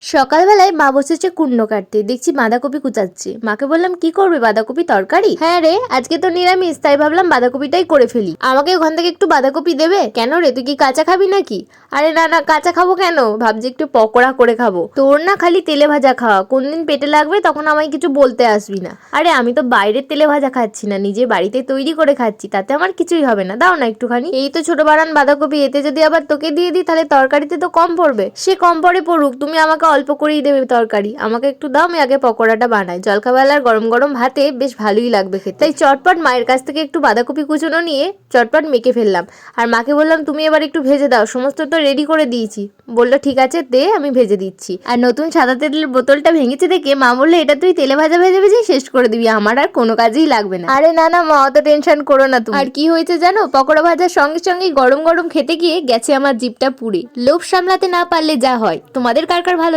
সকালবেলায় মা বসেছে কুমড়ো কাটতে, দেখছি বাঁধাকপি কুচাচ্ছে। মাকে বললাম, কি করবে, বাঁধাকপি তরকারি? হ্যাঁ রে, আজকে তো নিরামিষ, তাই ভাবলাম বাঁধাকপিটাই করে ফেলি। আমাকে ওখান থেকে একটু বাঁধাকপি দেবে? কেন রে, তুই কি কাঁচা খাবি নাকি? আরে না না, কাঁচা খাবো কেন, ভাবছি একটু পকোড়া করে খাবো। তোর না খালি তেলে ভাজা খাওয়া, কোনদিন পেটে লাগবে তখন আমায় কিছু বলতে আসবি না। আরে আমি তো বাইরের তেলে ভাজা খাচ্ছি না, নিজে বাড়িতে তৈরি করে খাচ্ছি, তাতে আমার কিছুই হবে না, দাও না একটুখানি। এই তো ছোট বাড়ান বাঁধাকপি, এতে যদি আবার তোকে দিয়ে দিই তাহলে তরকারিতে তো কম পড়বে। সে কম পড়ে পড়ুক, তুমি আমাকে অল্প করেই দেবে তরকারি, আমাকে একটু দাও, আমি আগে পকোড়াটা বানাই। জলখাবেলার গরম গরম ভাতে বেশ ভালোই লাগবে খেতে। তাই চটপট মায়ের কাছ থেকে একটু বাঁধাকপি কুচোনো নিয়ে চটপট মেখে ফেললাম। আর মাকে বললাম, তুমি এবার একটু ভেজে দাও, সমস্ত তো রেডি করে দিয়েছি। বললো ঠিক আছে দে, আমি ভেজে দিচ্ছি। আর নতুন সাদা তেলের বোতলটা ভেঙেছে দেখে মা বললো, এটা তুই তেলে ভাজা ভেজে ভেজে শেষ করে দিবি, আমার আর কোনো কাজেই লাগবে না। আরে না না মা, অত টেনশন করো না তুমি। আর কি হয়েছে জানো, পকোড়া ভাজার সঙ্গে সঙ্গে গরম গরম খেতে গিয়ে গেছে আমার জিভটা পুড়ে। লোভ সামলাতে না পারলে যা হয়। তোমাদের কার কার ভালো